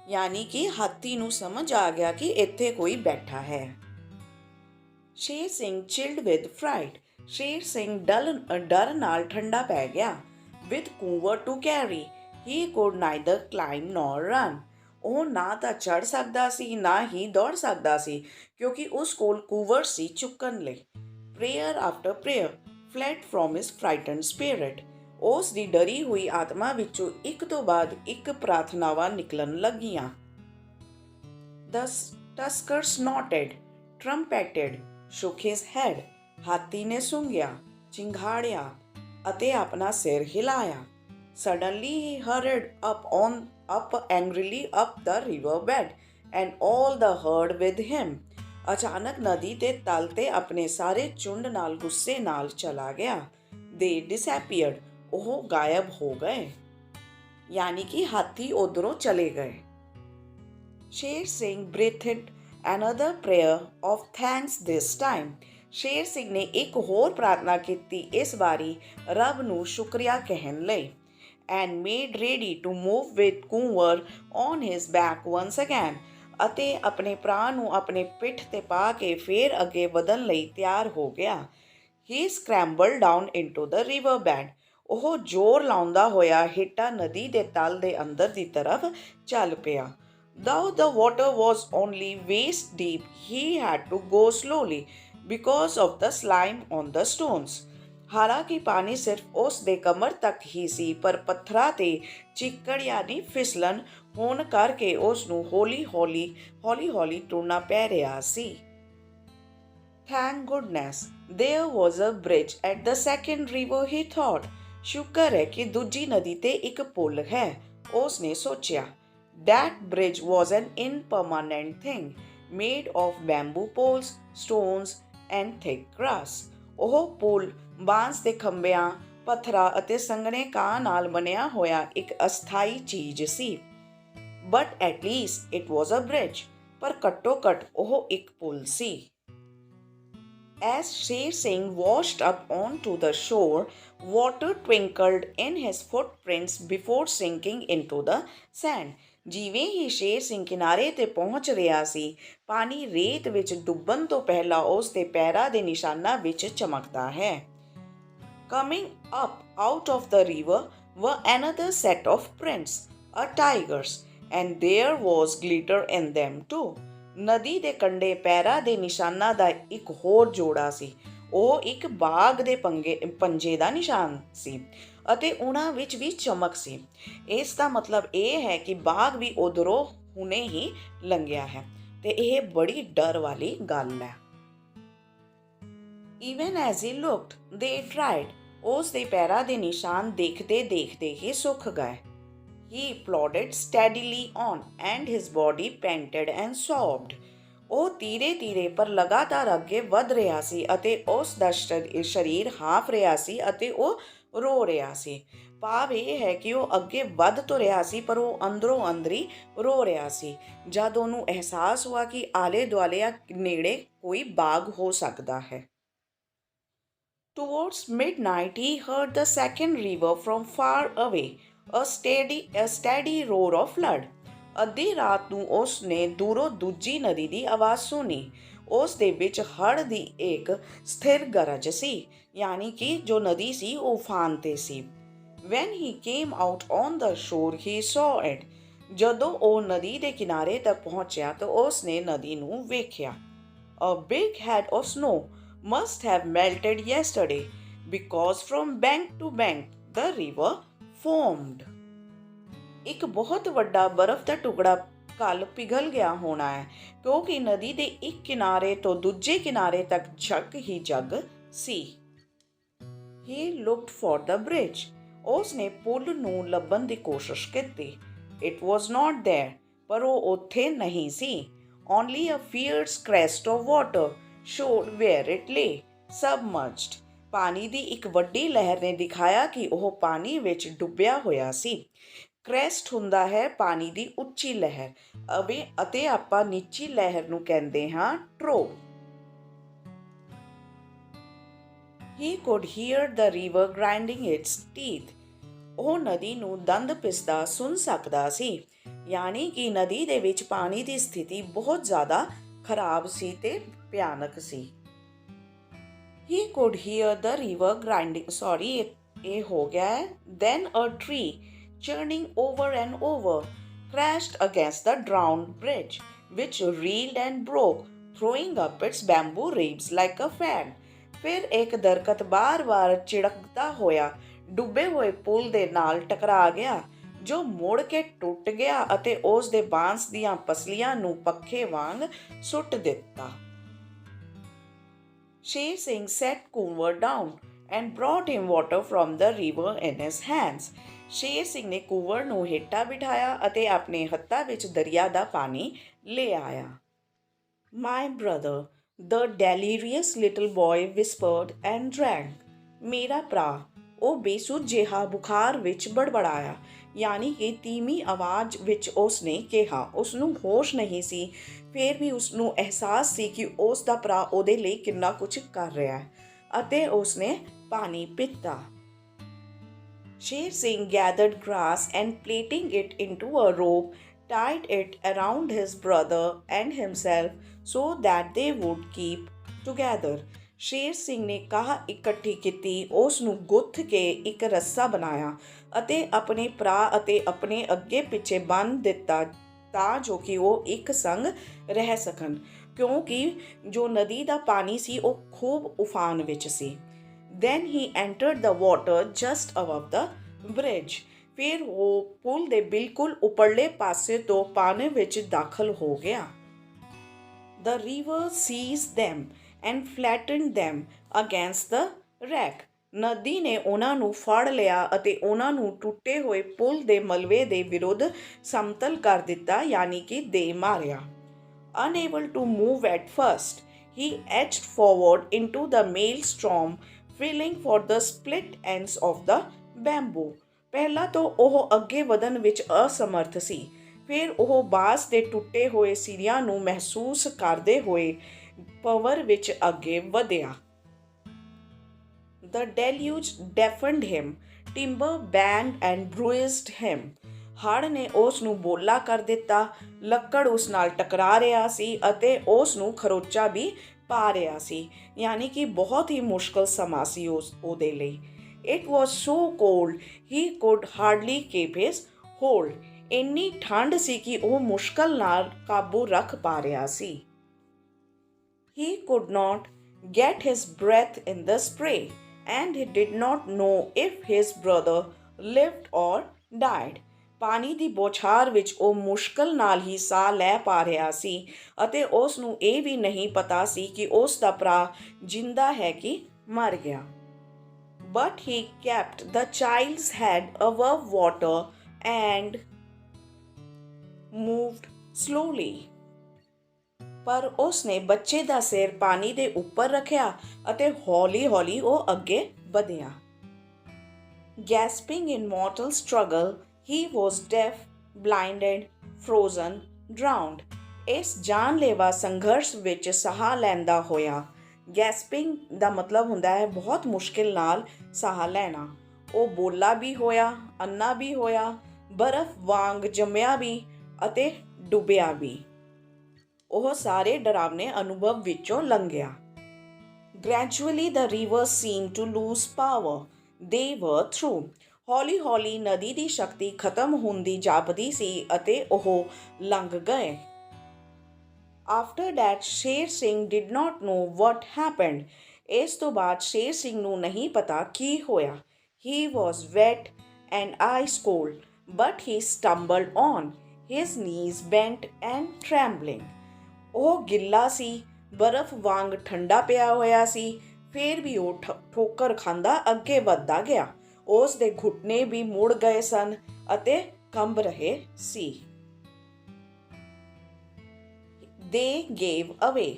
ਯਾਨੀ ਕਿ ਹਾਥੀ ਨੂੰ ਸਮਝ ਆ ਗਿਆ ਕਿ ਇੱਥੇ ਕੋਈ ਬੈਠਾ ਹੈ। Sher Singh chilled with fright. Sher Singh ਡਰ ਨਾਲ ਠੰਡਾ ਪੈ ਗਿਆ। With Kuwar to carry, he could neither climb nor run. ਉਹ ਨਾ ਤਾਂ ਚੜ ਸਕਦਾ ਸੀ ਨਾ ਹੀ ਦੌੜ ਸਕਦਾ ਸੀ, ਕਿਉਂਕਿ ਉਸ ਕੋਲ ਕੂਵਰ ਸੀ ਚੁੱਕਣ ਲਈ। Prayer after prayer fled from his frightened spirit. ਉਸ ਦੀ ਡਰੀ ਹੋਈ ਆਤਮਾ ਵਿੱਚੋਂ ਇੱਕ ਤੋਂ ਬਾਅਦ ਇੱਕ ਪ੍ਰਾਰਥਨਾਵਾਂ ਨਿਕਲਣ ਲੱਗੀਆਂ। The tusker snorted, trumpeted, shook his head. ਹਾਥੀ ਨੇ ਸੂੰਘਿਆ, ਚਿੰਘਾੜਿਆ ਅਤੇ ਆਪਣਾ ਸਿਰ ਹਿਲਾਇਆ। Suddenly he hurried up angrily up the river bed, and all the herd with him. ਅਚਾਨਕ ਨਦੀ ਦੇ ਤਲ ਤੇ ਆਪਣੇ ਸਾਰੇ ਝੁੰਡ ਨਾਲ ਗੁੱਸੇ ਨਾਲ ਚਲਾ ਗਿਆ। They disappeared. ਉਹ ਗਾਇਬ ਹੋ ਗਏ, ਯਾਨੀ ਕਿ ਹਾਥੀ ਉਧਰੋਂ ਚਲੇ ਗਏ। Sher Singh breathed another prayer of thanks this time. Sher Singh ਨੇ ਇੱਕ ਹੋਰ ਪ੍ਰਾਰਥਨਾ ਕੀਤੀ ਇਸ ਵਾਰੀ ਰੱਬ ਨੂੰ ਸ਼ੁਕਰੀਆ ਕਹਿਣ ਲਈ। And made ready to move with Kuwar on his back once again. ਅਤੇ ਆਪਣੇ ਭਰਾ ਨੂੰ ਆਪਣੇ ਪਿੱਠ ਤੇ ਪਾ ਕੇ ਫੇਰ ਅੱਗੇ ਵਧਣ ਲਈ ਤਿਆਰ ਹੋ ਗਿਆ। He scrambled down into the river bed. ਉਹ ਜ਼ੋਰ ਲਾਉਂਦਾ ਹੋਇਆ ਹੇਠਾਂ ਨਦੀ ਦੇ ਤਲ ਦੇ ਅੰਦਰ ਦੀ ਤਰਫ ਚੱਲ ਪਿਆ। Though the water was only waist deep, he had to go slowly because of the slime on the stones. ਹਾਲਾਂਕਿ ਪਾਣੀ ਸਿਰਫ ਉਸ ਦੇ ਕਮਰ ਤੱਕ ਹੀ ਸੀ, ਪਰ ਪੱਥਰਾਂ ਤੇ ਚਿੱਕੜ ਯਾਨੀ ਫਿਸਲਣ ਹੋਣ ਕਰਕੇ ਉਸ ਨੂੰ ਹੌਲੀ ਟੁਰਨਾ ਪੈ ਰਿਹਾ ਸੀ। Thank goodness there was a bridge at the second river, he thought. ਸ਼ੁਕਰ ਹੈ ਕਿ ਦੂਜੀ ਨਦੀ ਤੇ ਇੱਕ ਪੁਲ ਹੈ, ਉਸ ਨੇ ਸੋਚਿਆ। That bridge was an impermanent thing, made of bamboo poles, stones and thick grass. ਉਹ ਪੁਲ ਬਾਂਸ ਦੇ ਖੰਭਿਆਂ, ਪੱਥਰਾਂ ਅਤੇ ਸੰਘਣੇ ਘਾਹ ਨਾਲ ਬਣਿਆ ਹੋਇਆ ਇੱਕ ਅਸਥਾਈ ਚੀਜ਼ ਸੀ। But at least it was a bridge. ਪਰ ਘੱਟੋ ਘੱਟ ਉਹ ਇੱਕ ਪੁਲ ਸੀ। As Sher Singh washed up onto the shore, water twinkled in his footprints before sinking into the sand. ਜਿਵੇਂ ਹੀ ਸ਼ੇਰ ਸਿੰਘ ਕਿਨਾਰੇ ਤੇ ਪਹੁੰਚ ਰਿਹਾ ਸੀ, ਪਾਣੀ ਰੇਤ ਵਿੱਚ ਡੁੱਬਣ ਤੋਂ ਪਹਿਲਾਂ ਉਸ ਦੇ ਪੈਰਾਂ ਦੇ ਨਿਸ਼ਾਨਾਂ ਵਿੱਚ ਚਮਕਦਾ ਹੈ। Coming up out of the river were another set of prints, tigers, and there was glitter in them too. ਨਦੀ ਦੇ ਕੰਢੇ ਪੈਰਾਂ ਦੇ ਨਿਸ਼ਾਨਾਂ ਦਾ ਇੱਕ ਹੋਰ ਜੋੜਾ ਸੀ। ਉਹ ਇੱਕ ਬਾਘ ਦੇ ਪੰਜੇ ਦਾ ਨਿਸ਼ਾਨ ਸੀ ਅਤੇ ਉਹਨਾਂ ਵਿੱਚ ਵੀ ਚਮਕ ਸੀ। ਇਸ ਦਾ ਮਤਲਬ ਇਹ ਹੈ ਕਿ ਬਾਘ ਵੀ ਉਧਰੋਂ ਹੁਣੇ ਹੀ ਲੰਘਿਆ ਹੈ ਤੇ ਇਹ ਬੜੀ ਡਰ ਵਾਲੀ ਗੱਲ ਹੈ। Even as he looked, they dried. ਉਸ ਦੇ ਪੈਰਾਂ ਦੇ ਨਿਸ਼ਾਨ ਦੇਖਦੇ ਹੀ ਸੁੱਕ ਗਏ। He plodded steadily on, and his body panted and sobbed. ਉਹ ਧੀਰੇ ਪਰ ਲਗਾਤਾਰ ਅੱਗੇ ਵਧ ਰਿਹਾ ਸੀ ਅਤੇ ਉਸ ਦਾ ਸਰੀਰ ਹਾਫ ਰਿਹਾ ਸੀ ਅਤੇ ਉਹ ਰੋ ਰਿਹਾ ਸੀ। ਭਾਵ ਇਹ ਹੈ ਕਿ ਉਹ ਅੱਗੇ ਵੱਧ ਤੋਂ ਰਿਹਾ ਸੀ, ਪਰ ਉਹ ਅੰਦਰੋਂ ਅੰਦਰੀ ਰੋ ਰਿਹਾ ਸੀ ਜਦ ਉਹਨੂੰ ਅਹਿਸਾਸ ਹੋਇਆ ਕਿ ਆਲੇ ਦੁਆਲੇ ਨੇੜੇ ਕੋਈ ਬਾਗ ਹੋ ਸਕਦਾ ਹੈ। Towards midnight, he heard the second river from far away. a steady roar of flood. ਅੱਧੀ ਰਾਤ ਨੂੰ ਉਸ ਨੇ ਦੂਰੋਂ ਦੂਜੀ ਨਦੀ ਦੀ ਆਵਾਜ਼ ਸੁਣੀ। ਉਸ ਦੇ ਵਿੱਚ ਹੜ੍ਹ ਦੀ ਇੱਕ ਸਥਿਰ ਗਰਜ ਸੀ, ਯਾਨੀ ਕਿ ਜੋ ਨਦੀ ਸੀ ਉਹ ਉਫਾਨ 'ਤੇ ਸੀ। When he came out on the shore, he saw it. ਜਦੋਂ ਉਹ ਨਦੀ ਦੇ ਕਿਨਾਰੇ ਤੱਕ ਪਹੁੰਚਿਆ ਤਾਂ ਉਸ ਨੇ ਨਦੀ ਨੂੰ ਵੇਖਿਆ। A big head of snow must have melted yesterday, because from bank to bank the river foamed. ਇੱਕ ਬਹੁਤ ਵੱਡਾ ਬਰਫ਼ ਦਾ ਟੁਕੜਾ ਕੱਲ੍ਹ ਪਿਘਲ ਗਿਆ ਹੋਣਾ ਹੈ, ਕਿਉਂਕਿ ਨਦੀ ਦੇ ਇੱਕ ਕਿਨਾਰੇ ਤੋਂ ਦੂਜੇ ਕਿਨਾਰੇ ਤੱਕ ਜੱਗ ਹੀ ਜੱਗ ਸੀ। He looked for the bridge. ਉਸ ਨੇ ਪੁਲ ਨੂੰ ਲੱਭਣ ਦੀ ਕੋਸ਼ਿਸ਼ ਕੀਤੀ। It was not there. ਪਰ ਉਹ ਉੱਥੇ ਨਹੀਂ ਸੀ। Only a fierce crest of water showed where it lay, submerged. ਪਾਣੀ ਦੀ ਇੱਕ ਵੱਡੀ ਲਹਿਰ ਨੇ ਦਿਖਾਇਆ ਕਿ ਉਹ ਪਾਣੀ ਵਿੱਚ ਡੁੱਬਿਆ ਹੋਇਆ ਸੀ। ਕ੍ਰੈਸਟ ਹੁੰਦਾ ਹੈ ਪਾਣੀ ਦੀ ਉੱਚੀ ਲਹਿਰ ਅਤੇ ਆਪਾਂ ਨੀਚੀ ਲਹਿਰ ਨੂੰ ਕਹਿੰਦੇ ਹਾਂ ਟ੍ਰੋ। He could hear the river grinding its teeth. ਉਹ ਨਦੀ ਨੂੰ ਦੰਦ ਪਿਸਦਾ ਸੁਣ ਸਕਦਾ ਸੀ, ਯਾਨੀ ਕਿ ਨਦੀ ਦੇ ਵਿੱਚ ਪਾਣੀ ਦੀ ਸਥਿਤੀ ਬਹੁਤ ਜ਼ਿਆਦਾ ਖਰਾਬ ਸੀ ਤੇ ਭਿਆਨਕ ਸੀ। He could hear the river grinding, ਇਹ ਹੋ ਗਿਆ ਹੈ। Then a tree, churning over and over, crashed against the drowned bridge, which reeled and broke, throwing up its bamboo ribs like a fan. ਫਿਰ ਇੱਕ ਦਰਖਤ ਬਾਰ-ਬਾਰ ਝਿੜਕਦਾ ਹੋਇਆ ਡੁੱਬੇ ਹੋਏ ਪੁਲ ਦੇ ਨਾਲ ਟਕਰਾ ਗਿਆ, ਜੋ ਮੁੜ ਕੇ ਟੁੱਟ ਗਿਆ ਅਤੇ ਉਸ ਦੇ ਬਾਂਸ ਦੀਆਂ ਪਸਲੀਆਂ ਨੂੰ ਪੱਖੇ ਵਾਂਗ ਸੁੱਟ ਦਿੱਤਾ। Sher Singh set Kunwar down and brought him water from the river in his hands. Sher Singh ਨੇ ਕੁੰਵਰ ਨੂੰ ਹੇਠਾਂ ਬਿਠਾਇਆ ਅਤੇ ਆਪਣੇ ਹੱਥਾਂ ਵਿੱਚ ਦਰਿਆ ਦਾ ਪਾਣੀ ਲੈ ਆਇਆ। My brother, the delirious little boy whispered and drank. ਮੇਰਾ ਭਰਾ, ਉਹ ਬੇਸੁੱਧ ਜਿਹਾ ਬੁਖਾਰ ਵਿੱਚ ਬੜਬੜਾਇਆ, ਯਾਨੀ ਕਿ ਧੀਮੀ ਆਵਾਜ਼ ਵਿੱਚ ਉਸ ਨੇ ਕਿਹਾ। ਉਸ ਨੂੰ ਹੋਸ਼ ਨਹੀਂ ਸੀ, ਫਿਰ ਵੀ ਉਸ ਨੂੰ ਅਹਿਸਾਸ ਸੀ ਕਿ ਉਸ ਦਾ ਭਰਾ ਉਹਦੇ ਲਈ ਕਿੰਨਾ ਕੁਝ ਕਰ ਰਿਹਾ ਹੈ, ਅਤੇ ਉਸ ਨੇ ਪਾਣੀ ਪੀਤਾ। Sher Singh gathered grass and plaiting it into a rope, tied it around his brother and himself so that they would keep together. Sher Singh ਨੇ ਘਾਹ ਇਕੱਠੀ ਕੀਤੀ, ਉਸ ਨੂੰ ਗੁੱਥ ਕੇ ਇੱਕ ਰੱਸਾ ਬਣਾਇਆ ਅਤੇ ਆਪਣੇ ਭਰਾ ਅਤੇ ਆਪਣੇ ਅੱਗੇ ਪਿੱਛੇ ਬੰਨ੍ਹ ਦਿੱਤਾ ਤਾਂ ਜੋ ਕਿ ਉਹ ਇੱਕ ਸੰਗ ਰਹਿ ਸਕਣ, ਕਿਉਂਕਿ ਜੋ ਨਦੀ ਦਾ ਪਾਣੀ ਸੀ ਉਹ ਖੂਬ ਉਫਾਨ ਵਿੱਚ ਸੀ। Then he entered the water just above the bridge. ਫਿਰ ਉਹ ਪੁਲ ਦੇ ਬਿਲਕੁਲ ਉੱਪਰਲੇ ਪਾਸੇ ਤੋਂ ਪਾਣੀ ਵਿੱਚ ਦਾਖਲ ਹੋ ਗਿਆ। The river seized them and flattened them against the wreck. ਨਦੀ ਨੇ ਉਹਨਾਂ ਨੂੰ ਫੜ ਲਿਆ ਅਤੇ ਉਹਨਾਂ ਨੂੰ ਟੁੱਟੇ ਹੋਏ ਪੁਲ ਦੇ ਮਲਬੇ ਦੇ ਵਿਰੁੱਧ ਸਮਤਲ ਕਰ ਦਿੱਤਾ, ਯਾਨੀ ਕਿ ਦੇ ਮਾਰਿਆ। Unable to move at first, he edged forward into the maelstrom, feeling for the split ends of the bamboo. ਪਹਿਲਾਂ ਤੋਂ ਉਹ ਅੱਗੇ ਵਧਣ ਵਿੱਚ ਅਸਮਰਥ ਸੀ, ਫਿਰ ਉਹ ਬਾਂਸ ਦੇ ਟੁੱਟੇ ਹੋਏ ਸਿਰਿਆਂ ਨੂੰ ਮਹਿਸੂਸ ਕਰਦੇ ਹੋਏ ਪਵਰ ਵਿੱਚ ਅੱਗੇ ਵਧਿਆ। The deluge deafened him, timber banged and bruised him. ਹੜ੍ਹ ਨੇ ਉਸ ਨੂੰ ਬੋਲਾ ਕਰ ਦਿੱਤਾ, ਲੱਕੜ ਉਸ ਨਾਲ ਟਕਰਾ ਰਿਹਾ ਸੀ ਅਤੇ ਉਸ ਨੂੰ ਖਰੋਚਾ ਵੀ ਪਾ ਰਿਹਾ ਸੀ, ਯਾਨੀ ਕਿ ਬਹੁਤ ਹੀ ਮੁਸ਼ਕਲ ਸਮਾਂ ਸੀ ਉਹਦੇ ਲਈ। It was so cold he could hardly keep his hold. ਇੰਨੀ ਠੰਡ ਸੀ ਕਿ ਉਹ ਮੁਸ਼ਕਲ ਨਾਲ ਕਾਬੂ ਰੱਖ ਪਾ ਰਿਹਾ ਸੀ। He could not get his breath in the spray, and he did not know if his brother lived or died. ਪਾਣੀ ਦੀ ਬੌਛਾਰ ਵਿੱਚ ਉਹ ਮੁਸ਼ਕਲ ਨਾਲ ਹੀ ਸਾਹ ਲੈ ਪਾ ਰਿਹਾ ਸੀ ਅਤੇ ਉਸ ਨੂੰ ਇਹ ਵੀ ਨਹੀਂ ਪਤਾ ਸੀ ਕਿ ਉਸ ਦਾ ਭਰਾ ਜਿੰਦਾ ਹੈ ਕਿ ਮਰ ਗਿਆ। But he kept the child's head above water and moved slowly. ਪਰ ਉਸ ਨੇ ਬੱਚੇ ਦਾ ਸਿਰ ਪਾਣੀ ਦੇ ਉੱਪਰ ਰੱਖਿਆ ਅਤੇ ਹੌਲੀ-ਹੌਲੀ ਉਹ ਅੱਗੇ ਵਧਿਆ। Gasping in mortal struggle, he was deaf, blinded, frozen, drowned. ਇਸ ਜਾਨਲੇਵਾ ਸੰਘਰਸ਼ ਵਿੱਚ ਸਾਹ ਲੈਂਦਾ ਹੋਇਆ। ਗੈਸਪਿੰਗ ਦਾ ਮਤਲਬ ਹੁੰਦਾ ਹੈ ਬਹੁਤ ਮੁਸ਼ਕਿਲ ਨਾਲ ਸਾਹ ਲੈਣਾ। ਉਹ ਬੋਲਾ ਵੀ ਹੋਇਆ, ਅੰਨਾ ਵੀ ਹੋਇਆ, ਬਰਫ਼ ਵਾਂਗ ਜੰਮਿਆ ਵੀ ਅਤੇ ਡੁੱਬਿਆ ਵੀ। ਉਹ ਸਾਰੇ ਡਰਾਵਨੇ ਅਨੁਭਵ ਵਿੱਚੋਂ ਲੰਘਿਆ। Gradually the river seemed to lose power. They were through. ਹੌਲੀ ਹੌਲੀ ਨਦੀ ਦੀ ਸ਼ਕਤੀ ਖਤਮ ਹੁੰਦੀ ਜਾਪਦੀ ਸੀ ਅਤੇ ਉਹ ਲੰਘ ਗਏ। After that, Sher Singh did not know what happened. ਇਸ ਤੋਂ ਬਾਅਦ ਸ਼ੇਰ ਸਿੰਘ ਨੂੰ ਨਹੀਂ ਪਤਾ ਕੀ ਹੋਇਆ। He was wet and ice cold, but he stumbled on, his knees bent and trembling. ਉਹ ਗਿੱਲਾ ਸੀ, ਬਰਫ਼ ਵਾਂਗ ਠੰਡਾ ਪਿਆ ਹੋਇਆ ਸੀ, ਫਿਰ ਵੀ ਉਹ ਠੋਕਰ ਖਾਂਦਾ ਅੱਗੇ ਵੱਧਦਾ ਗਿਆ। ਉਸ ਦੇ ਘੁਟਨੇ ਵੀ ਮੁੜ ਗਏ ਸਨ ਅਤੇ ਕੰਬ ਰਹੇ ਸੀ। They gave away.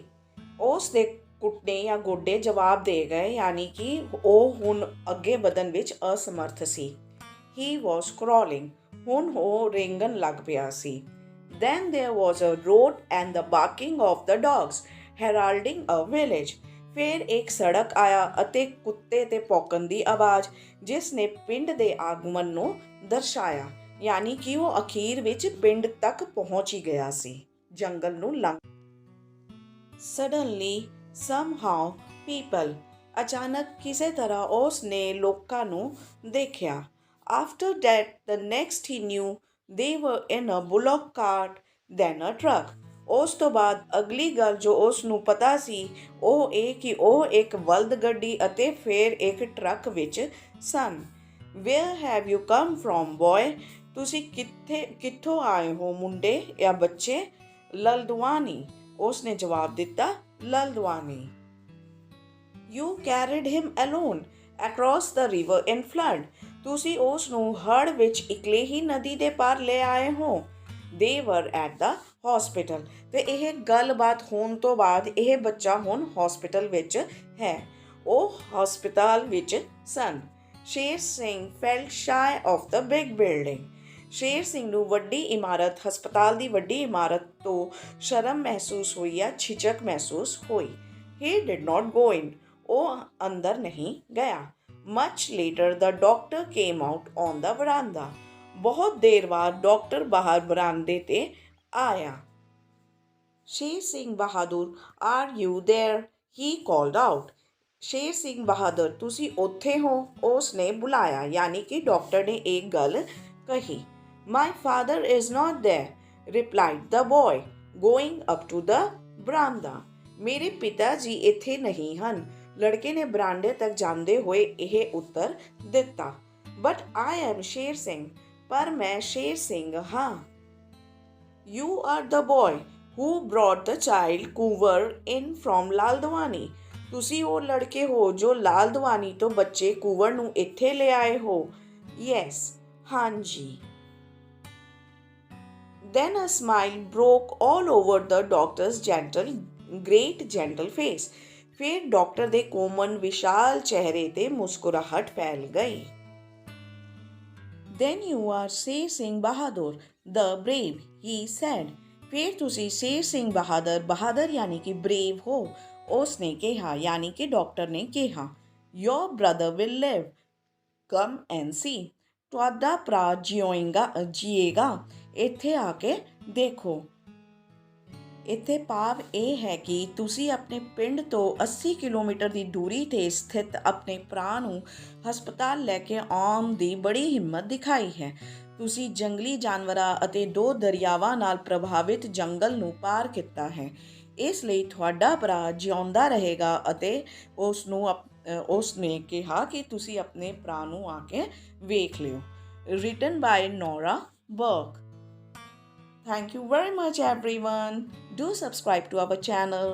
ਉਸ ਦੇ ਘੁਟਨੇ ਜਾਂ ਗੋਡੇ ਜਵਾਬ ਦੇ ਗਏ, ਯਾਨੀ ਕਿ ਉਹ ਹੁਣ ਅੱਗੇ ਵਧਣ ਵਿੱਚ ਅਸਮਰਥ ਸੀ। He was crawling. ਹੁਣ ਉਹ ਰੇਂਗਣ ਲੱਗ ਪਿਆ ਸੀ। Then there was a road and the barking of the dogs, heralding a village. ਫਿਰ ਇੱਕ ਸੜਕ ਆਇਆ ਅਤੇ ਕੁੱਤੇ ਤੇ ਭੌਂਕਣ ਦੀ ਆਵਾਜ਼, ਜਿਸ ਨੇ ਪਿੰਡ ਦੇ ਆਗਮਨ ਨੂੰ ਦਰਸਾਇਆ, ਯਾਨੀ ਕਿ ਉਹ ਅਖੀਰ ਵਿੱਚ ਪਿੰਡ ਤੱਕ ਪਹੁੰਚ ਹੀ ਗਿਆ ਸੀ, ਜੰਗਲ ਨੂੰ ਲੰਘ। Suddenly, somehow, people. ਅਚਾਨਕ ਕਿਸੇ ਤਰ੍ਹਾਂ ਉਸ ਨੇ ਲੋਕਾਂ ਨੂੰ ਦੇਖਿਆ। After that, the next he knew they were in a bullock cart, then a truck. ਉਸ ਤੋਂ ਬਾਅਦ ਅਗਲੀ ਗੱਲ ਜੋ ਉਸ ਨੂੰ ਪਤਾ ਸੀ ਉਹ ਇਹ ਕਿ ਉਹ ਇੱਕ ਬਲਦ ਗੱਡੀ ਅਤੇ ਫਿਰ ਇੱਕ ਟਰੱਕ ਵਿੱਚ ਸਨ। Where have you come from, boy? ਤੁਸੀਂ ਕਿੱਥੋਂ ਆਏ ਹੋ ਮੁੰਡੇ ਜਾਂ ਬੱਚੇ? ਲਲਦਵਾਨੀ, ਉਸ ਨੇ ਜਵਾਬ ਦਿੱਤਾ, ਲਲਦਵਾਨੀ। You carried him alone across the river in flood. ਤੁਸੀਂ ਉਸ ਨੂੰ ਹੜ੍ਹ ਵਿੱਚ ਇਕੱਲੇ ਹੀ ਨਦੀ ਦੇ ਪਾਰ ਲੈ ਆਏ ਹੋ। They were at the hospital. ਤੇ ਇਹ ਗੱਲਬਾਤ ਹੋਣ ਤੋਂ ਬਾਅਦ ਇਹ ਬੱਚਾ ਹੁਣ ਹਸਪੀਟਲ ਵਿੱਚ ਹੈ। ਉਹ ਹਸਪਤਾਲ ਵਿੱਚ ਸਨ। Sher Singh felt shy of the big building. Sher Singh ਨੂੰ ਵੱਡੀ ਇਮਾਰਤ, ਹਸਪਤਾਲ ਦੀ ਵੱਡੀ ਇਮਾਰਤ ਤੋਂ ਸ਼ਰਮ ਮਹਿਸੂਸ ਹੋਈ ਜਾਂ ਝਿਜਕ ਮਹਿਸੂਸ ਹੋਈ। He did not go in. ਉਹ ਅੰਦਰ ਨਹੀਂ ਗਿਆ। Much later the doctor came out on the veranda. ਬਹੁਤ ਦੇਰ ਬਾਅਦ ਡਾਕਟਰ ਬਾਹਰ ਬਰਾਂਡੇ ਤੇ ਆਇਆ। Sher Singh Bahadur, are you there? He called out. Sher Singh Bahadur, ਤੁਸੀਂ ਉੱਥੇ ਹੋ? ਉਸ ਨੇ ਬੁਲਾਇਆ, ਯਾਨੀ ਕਿ ਡਾਕਟਰ ਨੇ ਇੱਕ ਗੱਲ ਕਹੀ। My father is not there, replied the boy, going up to the veranda. ਮੇਰੇ ਪਿਤਾ ਜੀ ਇੱਥੇ ਨਹੀਂ ਹਨ, ਲੜਕੇ ਨੇ ਬਰਾਂਡੇ ਤੱਕ ਜਾਂਦੇ ਹੋਏ ਇਹ ਉੱਤਰ ਦਿੱਤਾ। But I am Sher Singh, ਪਰ ਮੈਂ ਸ਼ੇਰ ਸਿੰਘ ਹਾਂ। You are the boy who brought the child Kuvar in from ਲਾਲਦਵਾਨੀ। ਤੁਸੀਂ ਉਹ ਲੜਕੇ ਹੋ ਜੋ ਲਾਲਦਵਾਨੀ ਤੋਂ ਬੱਚੇ ਕੁਵਰ ਨੂੰ ਇੱਥੇ ਲੈ ਆਏ ਹੋ। Yes, ਹਾਂਜੀ। Then a smile broke all over the doctor's great gentle face. ਫਿਰ ਡਾਕਟਰ ਦੇ ਕੋਮਲ ਵਿਸ਼ਾਲ ਚਿਹਰੇ ਤੇ ਮੁਸਕਰਾਹਟ ਫੈਲ ਗਈ। Then you are Sher Singh Bahadur, the brave, he said. ਫਿਰ ਤੁਸੀਂ ਸ਼ੇਰ ਸਿੰਘ ਬਹਾਦਰ, ਬਹਾਦਰ ਯਾਨੀ ਕਿ brave ਹੋ, ਉਸ ਨੇ ਕਿਹਾ, ਯਾਨੀ ਕਿ ਡਾਕਟਰ ਨੇ ਕਿਹਾ। Your brother will live. Come and see. ਤੁਹਾਡਾ ਭਰਾ ਜੀਏਗਾ, ਇੱਥੇ ਆ ਕੇ ਦੇਖੋ। ਇੱਥੇ ਭਾਵ ਇਹ ਹੈ ਕਿ ਤੁਸੀਂ ਆਪਣੇ ਪਿੰਡ ਤੋਂ 80 ਕਿਲੋਮੀਟਰ ਦੀ ਦੂਰੀ 'ਤੇ ਸਥਿਤ ਆਪਣੇ ਭਰਾ ਨੂੰ ਹਸਪਤਾਲ ਲੈ ਕੇ ਆਉਣ ਦੀ ਬੜੀ ਹਿੰਮਤ ਦਿਖਾਈ ਹੈ। ਤੁਸੀਂ ਜੰਗਲੀ ਜਾਨਵਰਾਂ ਅਤੇ 2 ਦਰਿਆਵਾਂ ਨਾਲ ਪ੍ਰਭਾਵਿਤ ਜੰਗਲ ਨੂੰ ਪਾਰ ਕੀਤਾ ਹੈ। ਇਸ ਲਈ ਤੁਹਾਡਾ ਭਰਾ ਜਿਉਂਦਾ ਰਹੇਗਾ ਅਤੇ ਉਸ ਨੇ ਕਿਹਾ ਕਿ ਤੁਸੀਂ ਆਪਣੇ ਭਰਾ ਨੂੰ ਆ ਕੇ ਵੇਖ ਲਿਓ। Written by Nora Burke. Thank you very much everyone. Do subscribe to our channel.